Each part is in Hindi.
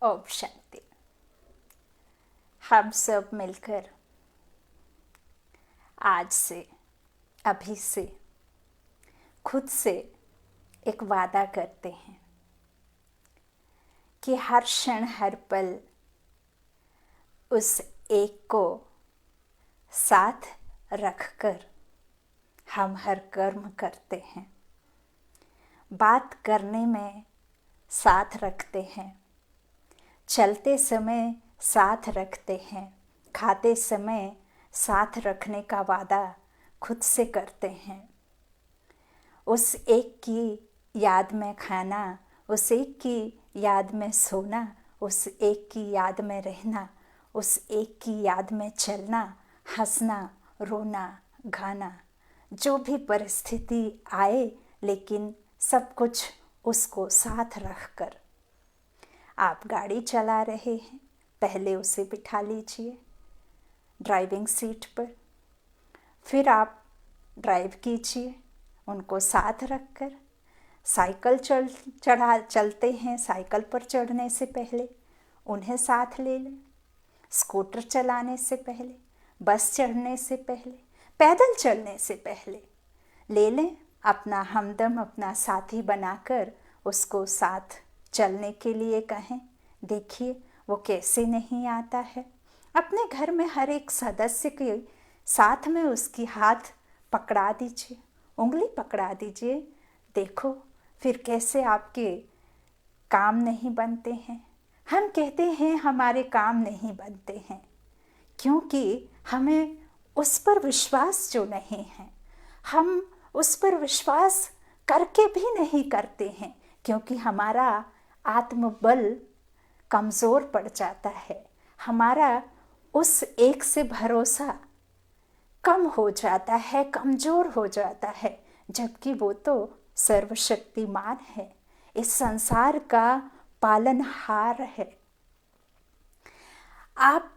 ओम शांति। हम सब मिलकर आज से, अभी से खुद से एक वादा करते हैं कि हर क्षण हर पल उस एक को साथ रखकर हम हर कर्म करते हैं। बात करने में साथ रखते हैं, चलते समय साथ रखते हैं, खाते समय साथ रखने का वादा खुद से करते हैं। उस एक की याद में खाना, उस एक की याद में सोना, उस एक की याद में रहना, उस एक की याद में चलना, हंसना, रोना, गाना, जो भी परिस्थिति आए, लेकिन सब कुछ उसको साथ रखकर। आप गाड़ी चला रहे हैं, पहले उसे बिठा लीजिए ड्राइविंग सीट पर, फिर आप ड्राइव कीजिए उनको साथ रखकर। साइकिल चलते हैं, साइकिल पर चढ़ने से पहले उन्हें साथ ले लें। स्कूटर चलाने से पहले, बस चढ़ने से पहले, पैदल चलने से पहले ले लें अपना हमदम, अपना साथी बनाकर उसको साथ चलने के लिए कहें। देखिए वो कैसे नहीं आता है। अपने घर में हर एक सदस्य के साथ में उसकी हाथ पकड़ा दीजिए, उंगली पकड़ा दीजिए। देखो फिर कैसे आपके काम नहीं बनते हैं। हम कहते हैं हमारे काम नहीं बनते हैं क्योंकि हमें उस पर विश्वास जो नहीं है, हम उस पर विश्वास करके भी नहीं करते हैं क्योंकि हमारा आत्मबल कमज़ोर पड़ जाता है, हमारा उस एक से भरोसा कम हो जाता है, कमज़ोर हो जाता है, जबकि वो तो सर्वशक्तिमान है, इस संसार का पालनहार है। आप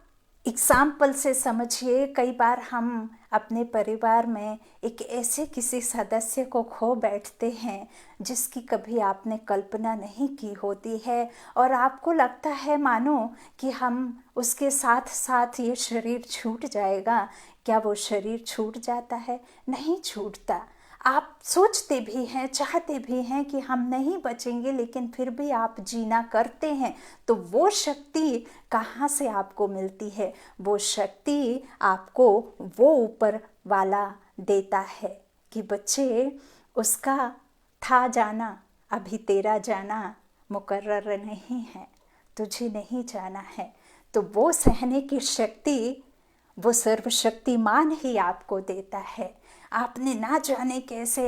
एग्जाम्पल से समझिए, कई बार हम अपने परिवार में एक ऐसे किसी सदस्य को खो बैठते हैं जिसकी कभी आपने कल्पना नहीं की होती है और आपको लगता है मानो कि हम उसके साथ साथ ये शरीर छूट जाएगा। क्या वो शरीर छूट जाता है? नहीं छूटता। आप सोचते भी हैं, चाहते भी हैं कि हम नहीं बचेंगे, लेकिन फिर भी आप जीना करते हैं। तो वो शक्ति कहाँ से आपको मिलती है? वो शक्ति आपको वो ऊपर वाला देता है कि बच्चे, उसका था जाना, अभी तेरा जाना मुकर्रर नहीं है, तुझे नहीं जाना है। तो वो सहने की शक्ति वो सर्वशक्तिमान ही आपको देता है। आपने ना जाने कैसे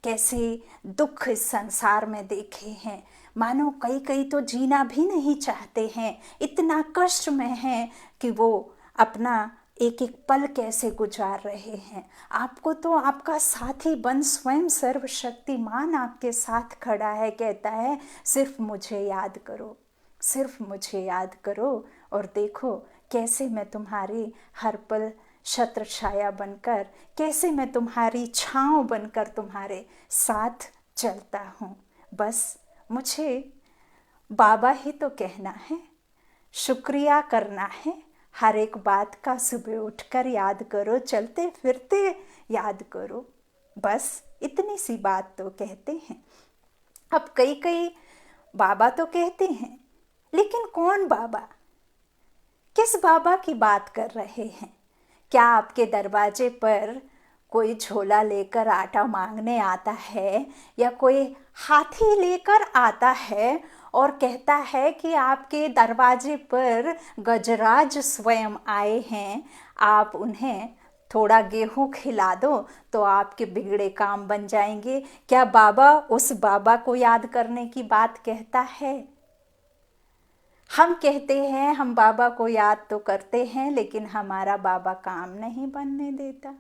कैसे दुख इस संसार में देखे हैं, मानो कई कई तो जीना भी नहीं चाहते हैं, इतना कष्ट में हैं कि वो अपना एक एक पल कैसे गुजार रहे हैं। आपको तो आपका साथी बन स्वयं सर्वशक्तिमान आपके साथ खड़ा है, कहता है सिर्फ मुझे याद करो, सिर्फ मुझे याद करो और देखो कैसे मैं तुम्हारी हर पल छत्र छाया बनकर, कैसे मैं तुम्हारी छाँव बनकर तुम्हारे साथ चलता हूँ। बस मुझे बाबा ही तो कहना है, शुक्रिया करना है, हर एक बात का सुबह उठकर याद करो, चलते फिरते याद करो। बस इतनी सी बात तो कहते हैं। अब कई कई बाबा तो कहते हैं, लेकिन कौन बाबा? किस बाबा की बात कर रहे हैं? क्या आपके दरवाजे पर कोई झोला लेकर आटा मांगने आता है या कोई हाथी लेकर आता है और कहता है कि आपके दरवाजे पर गजराज स्वयं आए हैं, आप उन्हें थोड़ा गेहूं खिला दो तो आपके बिगड़े काम बन जाएंगे? क्या बाबा उस बाबा को याद करने की बात कहता है? हम कहते हैं हम बाबा को याद तो करते हैं, लेकिन हमारा बाबा काम नहीं बनने देता।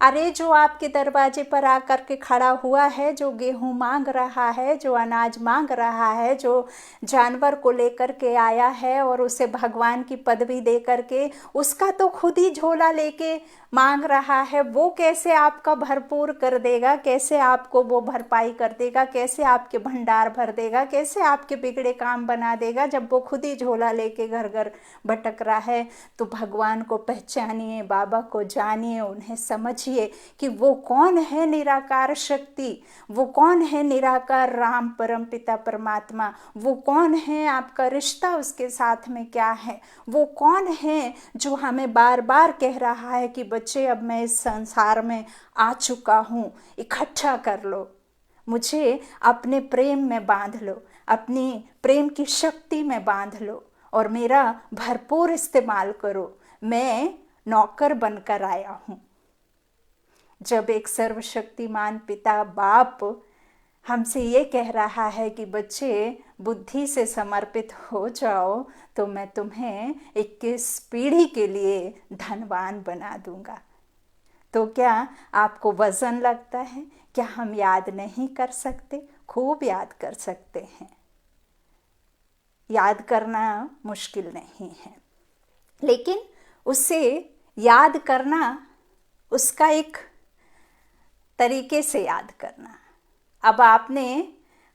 अरे जो आपके दरवाजे पर आकर के खड़ा हुआ है, जो गेहूं मांग रहा है, जो अनाज मांग रहा है, जो जानवर को लेकर के आया है और उसे भगवान की पदवी दे करके, उसका तो खुद ही झोला लेके मांग रहा है, वो कैसे आपका भरपूर कर देगा, कैसे आपको वो भरपाई कर देगा, कैसे आपके भंडार भर देगा, कैसे आपके बिगड़े काम बना देगा, जब वो खुद ही झोला लेके घर घर भटक रहा है। तो भगवान को पहचानिए, बाबा को जानिए, उन्हें समझिए कि वो कौन है निराकार शक्ति, वो कौन है निराकार राम परम पिता परमात्मा, वो कौन है, आपका रिश्ता उसके साथ में क्या है, वो कौन है जो हमें बार बार कह रहा है कि बच्चे अब मैं इस संसार में आ चुका हूँ, इकट्ठा कर लो, मुझे अपने प्रेम में बांध लो, अपनी प्रेम की शक्ति में बांध लो और मेरा भरपूर इस्तेमाल करो, मैं नौकर बनकर आया हूँ। जब एक सर्वशक्तिमान पिता बाप हमसे ये कह रहा है कि बच्चे बुद्धि से समर्पित हो जाओ, तो मैं तुम्हें 21 पीढ़ी के लिए धनवान बना दूंगा। तो क्या आपको वजन लगता है? क्या हम याद नहीं कर सकते? खूब याद कर सकते हैं। याद करना मुश्किल नहीं है, लेकिन उसे याद करना, उसका एक तरीके से याद करना। अब आपने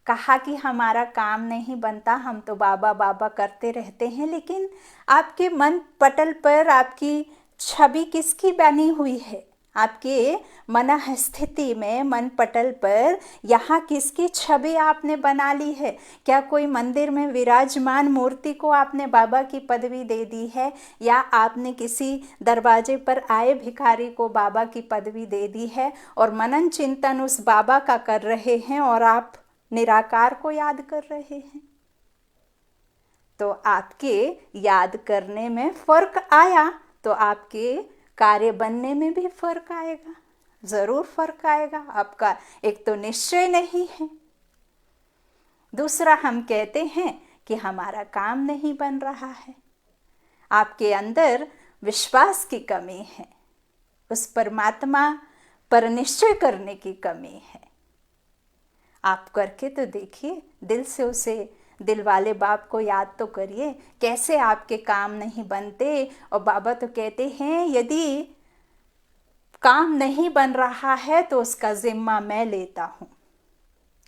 कहा कि हमारा काम नहीं बनता, हम तो बाबा बाबा करते रहते हैं, लेकिन आपके मन पटल पर आपकी छवि किसकी बनी हुई है? आपके मन स्थिति में, मन पटल पर यहाँ किसकी छवि आपने बना ली है? क्या कोई मंदिर में विराजमान मूर्ति को आपने बाबा की पदवी दे दी है, या आपने किसी दरवाजे पर आए भिखारी को बाबा की पदवी दे दी है और मनन चिंतन उस बाबा का कर रहे हैं और आप निराकार को याद कर रहे हैं? तो आपके याद करने में फर्क आया तो आपके कार्य बनने में भी फर्क आएगा, जरूर फर्क आएगा। आपका एक तो निश्चय नहीं है, दूसरा हम कहते हैं कि हमारा काम नहीं बन रहा है। आपके अंदर विश्वास की कमी है, उस परमात्मा पर निश्चय करने की कमी है। आप करके तो देखिए, दिल से उसे, दिल वाले बाप को याद तो करिए। कैसे आपके काम नहीं बनते? और बाबा तो कहते हैं यदि काम नहीं बन रहा है तो उसका जिम्मा मैं लेता हूँ,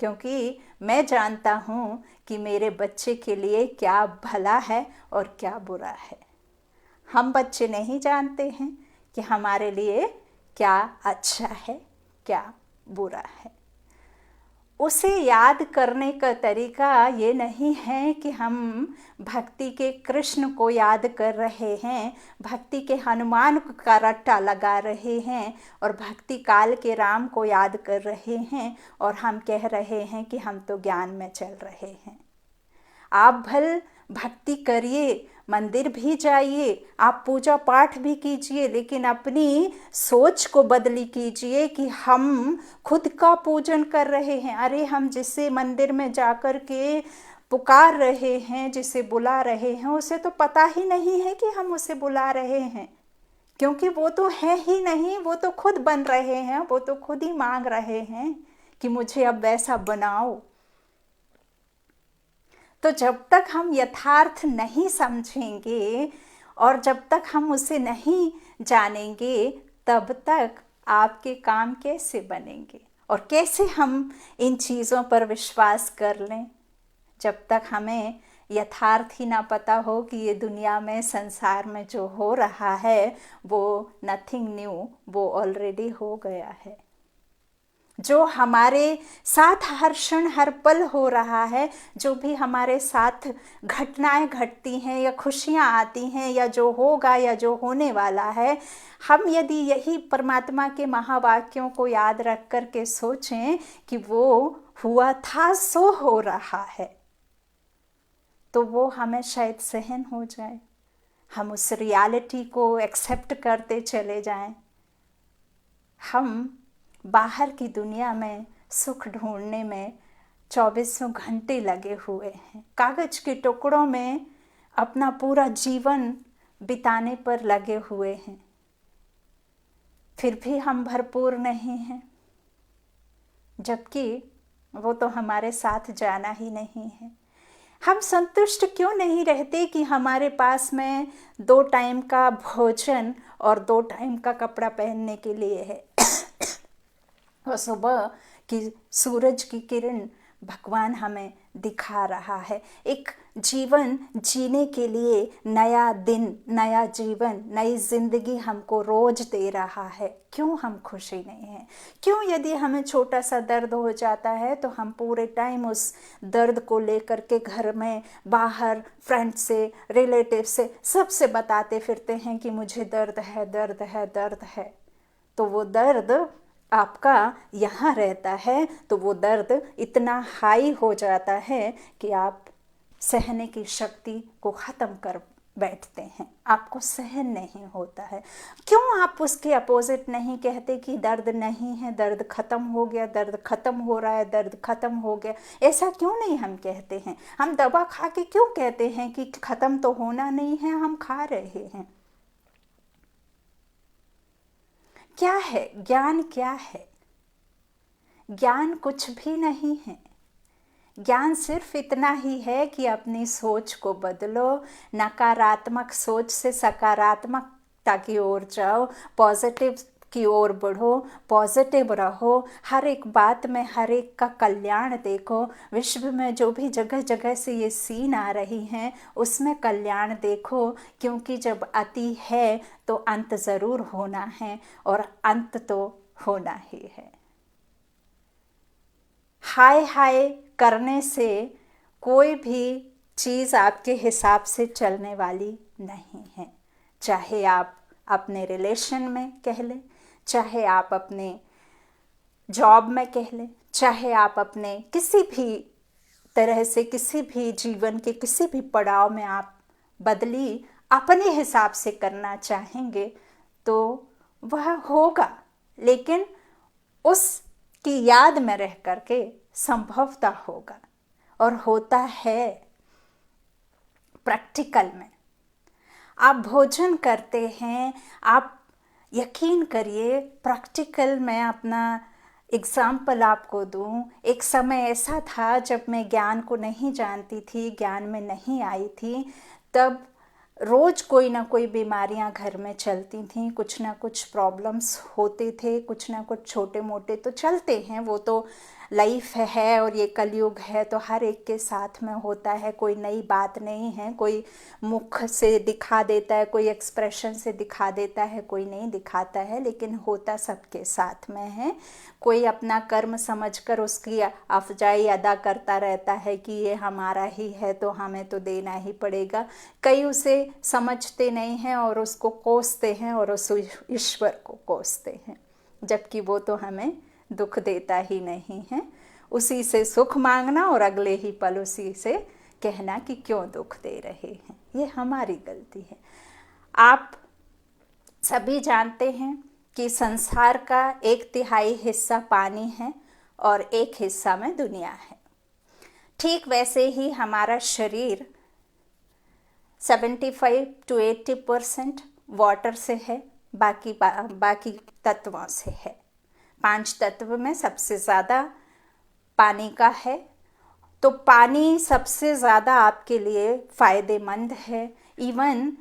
क्योंकि मैं जानता हूँ कि मेरे बच्चे के लिए क्या भला है और क्या बुरा है। हम बच्चे नहीं जानते हैं कि हमारे लिए क्या अच्छा है, क्या बुरा है। उसे याद करने का तरीका ये नहीं है कि हम भक्ति के कृष्ण को याद कर रहे हैं, भक्ति के हनुमान का रट्टा लगा रहे हैं और भक्ति काल के राम को याद कर रहे हैं और हम कह रहे हैं कि हम तो ज्ञान में चल रहे हैं। आप भल भक्ति करिए, मंदिर भी जाइए, आप पूजा पाठ भी कीजिए, लेकिन अपनी सोच को बदली कीजिए कि हम खुद का पूजन कर रहे हैं। अरे हम जिसे मंदिर में जाकर के पुकार रहे हैं, जिसे बुला रहे हैं, उसे तो पता ही नहीं है कि हम उसे बुला रहे हैं, क्योंकि वो तो है ही नहीं, वो तो खुद बन रहे हैं, वो तो खुद ही मांग रहे हैं कि मुझे अब वैसा बनाओ। तो जब तक हम यथार्थ नहीं समझेंगे और जब तक हम उसे नहीं जानेंगे, तब तक आपके काम कैसे बनेंगे और कैसे हम इन चीज़ों पर विश्वास कर लें? जब तक हमें यथार्थ ही ना पता हो कि ये दुनिया में, संसार में जो हो रहा है वो नथिंग न्यू, वो ऑलरेडी हो गया है। जो हमारे साथ हर क्षण हर पल हो रहा है, जो भी हमारे साथ घटनाएं घटती हैं या खुशियां आती हैं या जो होगा या जो होने वाला है, हम यदि यही परमात्मा के महावाक्यों को याद रख कर के सोचें कि वो हुआ था सो हो रहा है, तो वो हमें शायद सहन हो जाए, हम उस रियलिटी को एक्सेप्ट करते चले जाएं। हम बाहर की दुनिया में सुख ढूंढने में 24 घंटे लगे हुए हैं, कागज के टुकड़ों में अपना पूरा जीवन बिताने पर लगे हुए हैं। फिर भी हम भरपूर नहीं हैं, जबकि वो तो हमारे साथ जाना ही नहीं है। हम संतुष्ट क्यों नहीं रहते कि हमारे पास में 2 टाइम का भोजन और 2 टाइम का कपड़ा पहनने के लिए है। और सुबह की सूरज की किरण भगवान हमें दिखा रहा है। एक जीवन जीने के लिए नया दिन, नया जीवन, नई जिंदगी हमको रोज दे रहा है। क्यों हम खुशी नहीं हैं? क्यों यदि हमें छोटा सा दर्द हो जाता है तो हम पूरे टाइम उस दर्द को लेकर के घर में, बाहर, फ्रेंड से, रिलेटिव से, सबसे बताते फिरते हैं कि मुझे दर्द है, दर्द है, दर्द है। तो वो दर्द आपका यहाँ रहता है तो वो दर्द इतना हाई हो जाता है कि आप सहने की शक्ति को ख़त्म कर बैठते हैं, आपको सहन नहीं होता है। क्यों आप उसके अपोजिट नहीं कहते कि दर्द नहीं है, दर्द ख़त्म हो गया, दर्द ख़त्म हो रहा है, दर्द ख़त्म हो गया? ऐसा क्यों नहीं हम कहते हैं? हम दवा खा के क्यों कहते हैं कि ख़त्म तो होना नहीं है, हम खा रहे हैं? क्या है ज्ञान? क्या है ज्ञान? कुछ भी नहीं है। ज्ञान सिर्फ इतना ही है कि अपनी सोच को बदलो, नकारात्मक सोच से सकारात्मकता की ओर जाओ, पॉजिटिव की ओर बढ़ो, पॉजिटिव रहो, हर एक बात में हर एक का कल्याण देखो। विश्व में जो भी जगह जगह से ये सीन आ रही हैं उसमें कल्याण देखो, क्योंकि जब अति है तो अंत ज़रूर होना है, और अंत तो होना ही है। हाय हाय करने से कोई भी चीज़ आपके हिसाब से चलने वाली नहीं है। चाहे आप अपने रिलेशन में कह लें, चाहे आप अपने जॉब में कह लें, चाहे आप अपने किसी भी तरह से किसी भी जीवन के किसी भी पड़ाव में आप बदली अपने हिसाब से करना चाहेंगे तो वह होगा, लेकिन उसकी याद में रह करके संभवतः होगा, और होता है प्रैक्टिकल में। आप भोजन करते हैं, आप यकीन करिए, प्रैक्टिकल में अपना एग्जाम्पल आपको दूं। एक समय ऐसा था जब मैं ज्ञान को नहीं जानती थी, ज्ञान में नहीं आई थी, तब रोज़ कोई ना कोई बीमारियां घर में चलती थीं, कुछ ना कुछ प्रॉब्लम्स होते थे, कुछ ना कुछ छोटे मोटे तो चलते हैं, वो तो लाइफ है और ये कलयुग है तो हर एक के साथ में होता है, कोई नई बात नहीं है। कोई मुख से दिखा देता है, कोई एक्सप्रेशन से दिखा देता है, कोई नहीं दिखाता है, लेकिन होता सबके साथ में है। कोई अपना कर्म समझकर उसकी अफजाई अदा करता रहता है कि ये हमारा ही है तो हमें तो देना ही पड़ेगा। कई उसे समझते नहीं हैं और उसको कोसते हैं और उस ईश्वर को कोसते हैं, जबकि वो तो हमें दुख देता ही नहीं है। उसी से सुख मांगना और अगले ही पल उसी से कहना कि क्यों दुख दे रहे हैं, ये हमारी गलती है। आप सभी जानते हैं कि संसार का 1/3 हिस्सा पानी है और 1 हिस्सा में दुनिया है। ठीक वैसे ही हमारा शरीर 75 to 80% वाटर से है, बाकी तत्वों से है। 5 तत्व में सबसे ज़्यादा पानी का है, तो पानी सबसे ज़्यादा आपके लिए फ़ायदेमंद है। इवन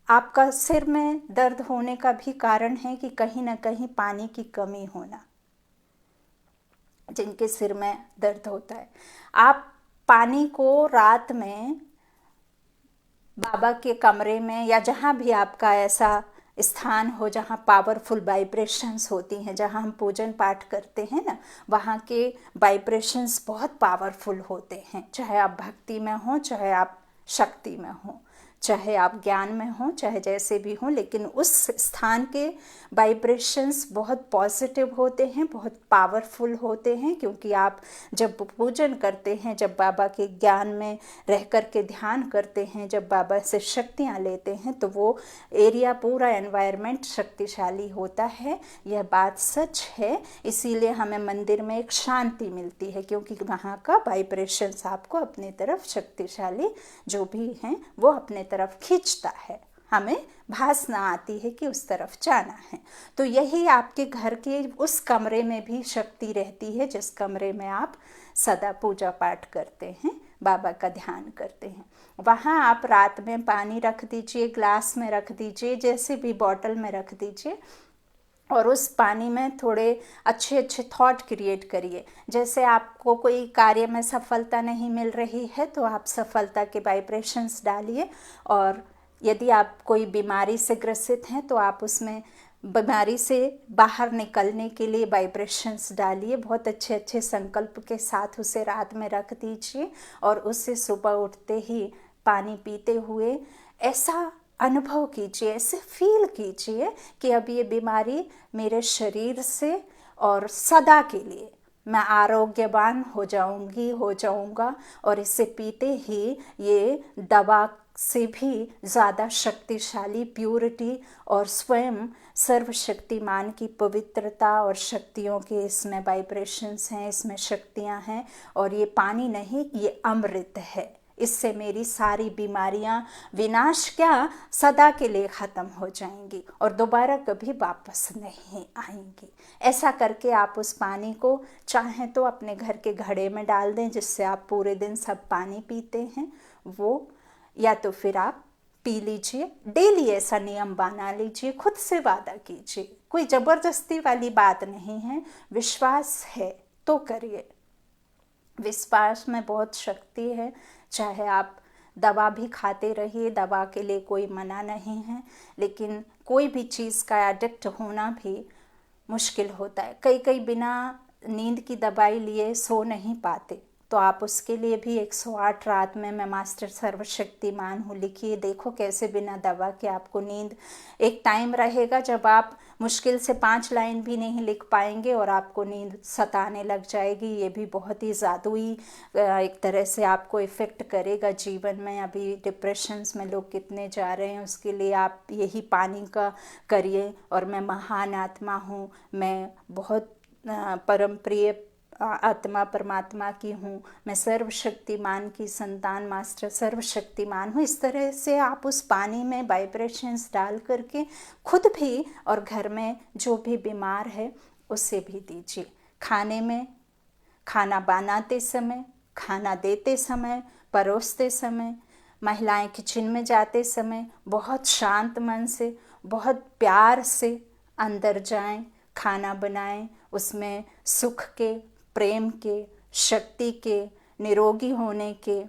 आपका सिर में दर्द होने का भी कारण है कि कहीं ना कहीं पानी की कमी होना, जिनके सिर में दर्द होता है। आप पानी को रात में बाबा के कमरे में या जहाँ भी आपका ऐसा स्थान हो जहाँ पावरफुल वाइब्रेशंस होती हैं, जहाँ हम पूजन पाठ करते हैं ना, वहाँ के वाइब्रेशंस बहुत पावरफुल होते हैं। चाहे आप भक्ति में हो, चाहे आप शक्ति में हो, चाहे आप ज्ञान में हो, चाहे जैसे भी हो, लेकिन उस स्थान के वाइब्रेशंस बहुत पॉजिटिव होते हैं, बहुत पावरफुल होते हैं। क्योंकि आप जब पूजन करते हैं, जब बाबा के ज्ञान में रह कर के ध्यान करते हैं, जब बाबा से शक्तियाँ लेते हैं, तो वो एरिया, पूरा एनवायरनमेंट शक्तिशाली होता है। यह बात सच है। इसीलिए हमें मंदिर में एक शांति मिलती है, क्योंकि वहाँ का वाइब्रेशंस आपको अपनी तरफ, शक्तिशाली जो भी हैं वो अपने तरफ खींचता है। हमें भास ना आती है कि उस तरफ जाना है। तो यही आपके घर के उस कमरे में भी शक्ति रहती है जिस कमरे में आप सदा पूजा पाठ करते हैं, बाबा का ध्यान करते हैं। वहाँ आप रात में पानी रख दीजिए, ग्लास में रख दीजिए, जैसे भी बॉटल में रख दीजिए, और उस पानी में थोड़े अच्छे अच्छे थॉट क्रिएट करिए। जैसे आपको कोई कार्य में सफलता नहीं मिल रही है तो आप सफलता के वाइब्रेशंस डालिए, और यदि आप कोई बीमारी से ग्रसित हैं तो आप उसमें बीमारी से बाहर निकलने के लिए वाइब्रेशंस डालिए। बहुत अच्छे अच्छे संकल्प के साथ उसे रात में रख दीजिए, और उससे सुबह उठते ही पानी पीते हुए ऐसा अनुभव कीजिए, ऐसे फील कीजिए कि अब ये बीमारी मेरे शरीर से और सदा के लिए मैं आरोग्यवान हो जाऊंगी, हो जाऊंगा, और इसे पीते ही ये दवा से भी ज़्यादा शक्तिशाली प्यूरिटी और स्वयं सर्वशक्तिमान की पवित्रता और शक्तियों के इसमें वाइब्रेशंस हैं, इसमें शक्तियां हैं। और ये पानी नहीं, ये अमृत है। इससे मेरी सारी बीमारियां विनाश क्या, सदा के लिए ख़त्म हो जाएंगी और दोबारा कभी वापस नहीं आएंगी। ऐसा करके आप उस पानी को चाहें तो अपने घर के घड़े में डाल दें, जिससे आप पूरे दिन सब पानी पीते हैं वो, या तो फिर आप पी लीजिए। डेली ऐसा नियम बना लीजिए, खुद से वादा कीजिए। कोई ज़बरदस्ती वाली बात नहीं है, विश्वास है तो करिए। विश्वास में बहुत शक्ति है। चाहे आप दवा भी खाते रहिए, दवा के लिए कोई मना नहीं है, लेकिन कोई भी चीज़ का एडिक्ट होना भी मुश्किल होता है। कई कई बिना नींद की दवाई लिए सो नहीं पाते, तो आप उसके लिए भी 108 रात में मैं मास्टर सर्वशक्तिमान हूँ लिखिए। देखो कैसे बिना दवा के आपको नींद, एक टाइम रहेगा जब आप मुश्किल से 5 लाइन भी नहीं लिख पाएंगे और आपको नींद सताने लग जाएगी। ये भी बहुत ही जादुई एक तरह से आपको इफ़ेक्ट करेगा जीवन में। अभी डिप्रेशंस में लोग कितने जा रहे हैं, उसके लिए आप यही पानी का करिए। और मैं महान आत्मा हूँ, मैं बहुत परम प्रिय आत्मा परमात्मा की हूँ, मैं सर्वशक्तिमान की संतान मास्टर सर्वशक्तिमान हूँ। इस तरह से आप उस पानी में वाइब्रेशंस डाल करके खुद भी और घर में जो भी बीमार है उसे भी दीजिए। खाने में, खाना बनाते समय, खाना देते समय, परोसते समय, महिलाएं किचन में जाते समय बहुत शांत मन से, बहुत प्यार से अंदर जाएं, खाना बनाएं। उसमें सुख के, प्रेम के, शक्ति के, निरोगी होने के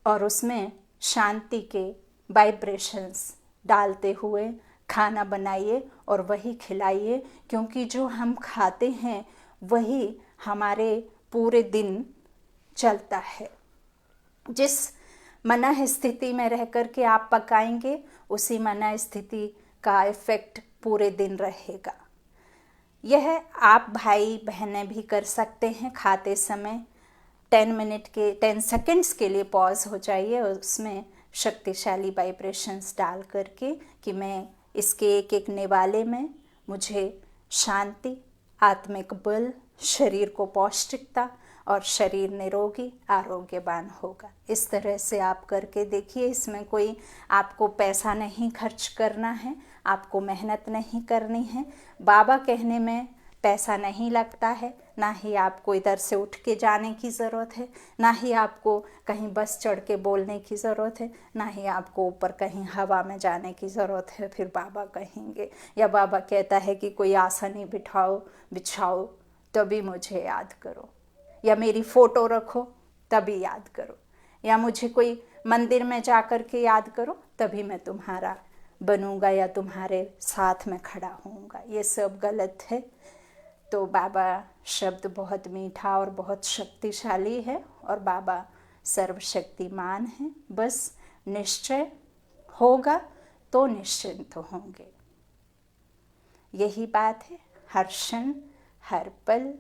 और उसमें शांति के वाइब्रेशंस डालते हुए खाना बनाइए और वही खिलाइए, क्योंकि जो हम खाते हैं वही हमारे पूरे दिन चलता है। जिस मन स्थिति में रह कर के आप पकाएंगे, उसी मन स्थिति का इफ़ेक्ट पूरे दिन रहेगा। यह आप भाई बहनें भी कर सकते हैं। खाते समय 10 सेकंड्स के लिए पॉज हो जाइए और उसमें शक्तिशाली वाइब्रेशंस डाल करके कि मैं इसके एक एक निवाले में मुझे शांति, आत्मिक बल, शरीर को पौष्टिकता और शरीर निरोगी आरोग्यवान होगा। इस तरह से आप करके देखिए। इसमें कोई आपको पैसा नहीं खर्च करना है, आपको मेहनत नहीं करनी है। बाबा कहने में पैसा नहीं लगता है, ना ही आपको इधर से उठ के जाने की ज़रूरत है, ना ही आपको कहीं बस चढ़ के बोलने की ज़रूरत है, ना ही आपको ऊपर कहीं हवा में जाने की ज़रूरत है फिर बाबा कहेंगे। या बाबा कहता है कि कोई आसन ही बिछाओ तभी मुझे याद करो, या मेरी फ़ोटो रखो तभी याद करो, या मुझे कोई मंदिर में जा कर के याद करो तभी मैं तुम्हारा बनूंगा या तुम्हारे साथ में खड़ा होऊंगा। ये सब गलत है। तो बाबा शब्द बहुत मीठा और बहुत शक्तिशाली है और बाबा सर्वशक्तिमान है। बस निश्चय होगा तो निश्चिंत होंगे। यही बात है। हर क्षण, हर पल,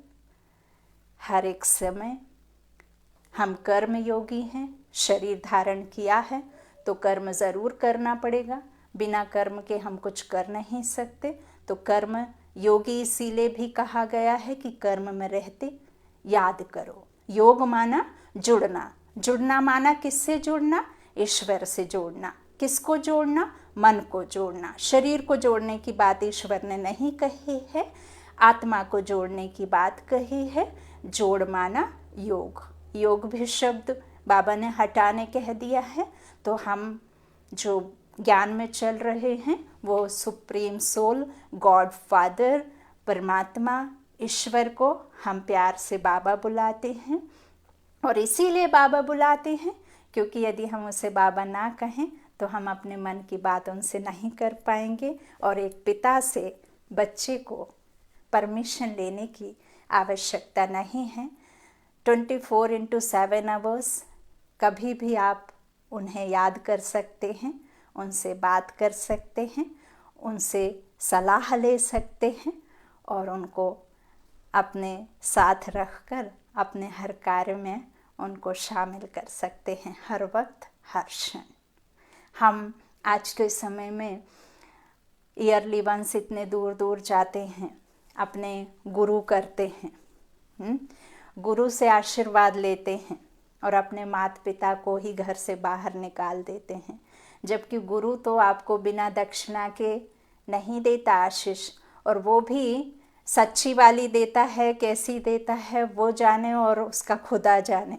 हर एक समय हम कर्म योगी हैं। शरीर धारण किया है तो कर्म ज़रूर करना पड़ेगा। बिना कर्म के हम कुछ कर नहीं सकते। तो कर्म योगी इसीलिए भी कहा गया है कि कर्म में रहते याद करो। योग माना जुड़ना, जुड़ना माना किससे जुड़ना? ईश्वर से जोड़ना। किसको जोड़ना? मन को जोड़ना। शरीर को जोड़ने की बात ईश्वर ने नहीं कही है, आत्मा को जोड़ने की बात कही है। जोड़ माना योग। योग भी शब्द बाबा ने हटाने कह दिया है। तो हम जो ज्ञान में चल रहे हैं वो सुप्रीम सोल, गॉड फादर, परमात्मा, ईश्वर को हम प्यार से बाबा बुलाते हैं। और इसीलिए बाबा बुलाते हैं क्योंकि यदि हम उसे बाबा ना कहें तो हम अपने मन की बात उनसे नहीं कर पाएंगे। और एक पिता से बच्चे को परमिशन लेने की आवश्यकता नहीं है। 24/7 आवर्स कभी भी आप उन्हें याद कर सकते हैं, उनसे बात कर सकते हैं, उनसे सलाह ले सकते हैं और उनको अपने साथ रखकर अपने हर कार्य में उनको शामिल कर सकते हैं, हर वक्त, हर क्षण। हम आज के समय में ईयरली वंस इतने दूर दूर जाते हैं, अपने गुरु करते हैं, गुरु से आशीर्वाद लेते हैं और अपने माता पिता को ही घर से बाहर निकाल देते हैं। जबकि गुरु तो आपको बिना दक्षिणा के नहीं देता आशीष, और वो भी सच्ची वाली देता है, कैसी देता है वो जाने और उसका खुदा जाने।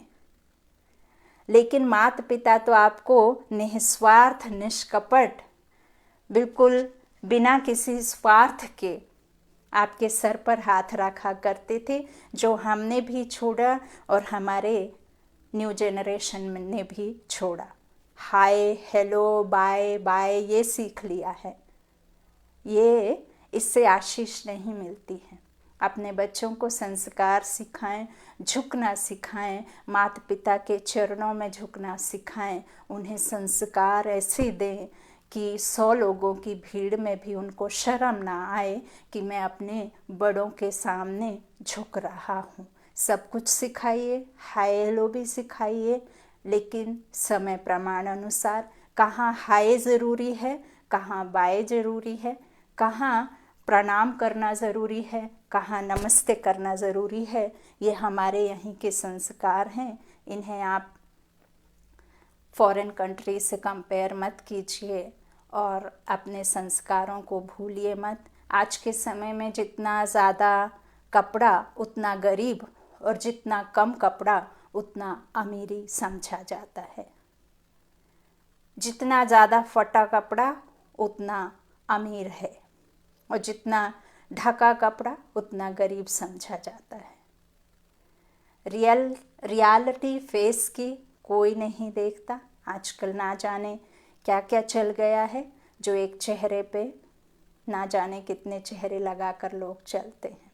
लेकिन माता पिता तो आपको निस्वार्थ, निष्कपट, बिल्कुल बिना किसी स्वार्थ के आपके सर पर हाथ रखा करते थे, जो हमने भी छोड़ा और हमारे न्यू जनरेशन ने भी छोड़ा। हाय, हेलो, बाय बाय ये सीख लिया है। ये इससे आशीष नहीं मिलती है। अपने बच्चों को संस्कार सिखाएं, झुकना सिखाएं, माता पिता के चरणों में झुकना सिखाएं। उन्हें संस्कार ऐसे दें कि 100 लोगों की भीड़ में भी उनको शर्म ना आए कि मैं अपने बड़ों के सामने झुक रहा हूँ। सब कुछ सिखाइए, हाय हेलो भी सिखाइए, लेकिन समय प्रमाण अनुसार कहाँ हाय ज़रूरी है, कहाँ बाय ज़रूरी है, कहाँ प्रणाम करना ज़रूरी है, कहाँ नमस्ते करना ज़रूरी है। ये हमारे यहीं के संस्कार हैं। इन्हें आप फॉरेन कंट्री से कंपेयर मत कीजिए और अपने संस्कारों को भूलिए मत। आज के समय में जितना ज़्यादा कपड़ा उतना गरीब, और जितना कम कपड़ा उतना अमीरी समझा जाता है। जितना ज़्यादा फटा कपड़ा उतना अमीर है, और जितना ढका कपड़ा उतना गरीब समझा जाता है। रियलिटी फेस की कोई नहीं देखता। आजकल ना जाने क्या क्या चल गया है, जो एक चेहरे पे ना जाने कितने चेहरे लगाकर लोग चलते हैं।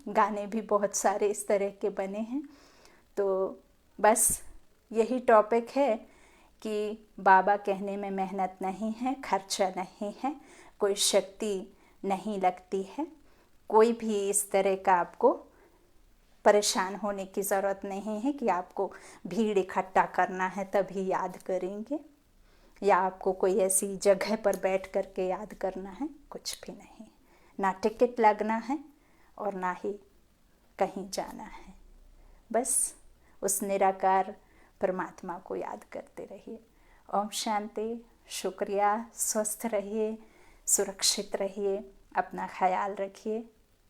गाने भी बहुत सारे इस तरह के बने हैं। तो बस यही टॉपिक है कि बाबा कहने में मेहनत नहीं है, खर्चा नहीं है, कोई शक्ति नहीं लगती है। कोई भी इस तरह का आपको परेशान होने की ज़रूरत नहीं है कि आपको भीड़ इकट्ठा करना है तभी याद करेंगे, या आपको कोई ऐसी जगह पर बैठ कर के याद करना है। कुछ भी नहीं। ना टिकट लगना है और ना ही कहीं जाना है। बस उस निराकार परमात्मा को याद करते रहिए। ओम शांति। शुक्रिया। स्वस्थ रहिए, सुरक्षित रहिए, अपना ख्याल रखिए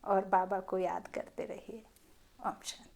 और बाबा को याद करते रहिए। ओम शांति।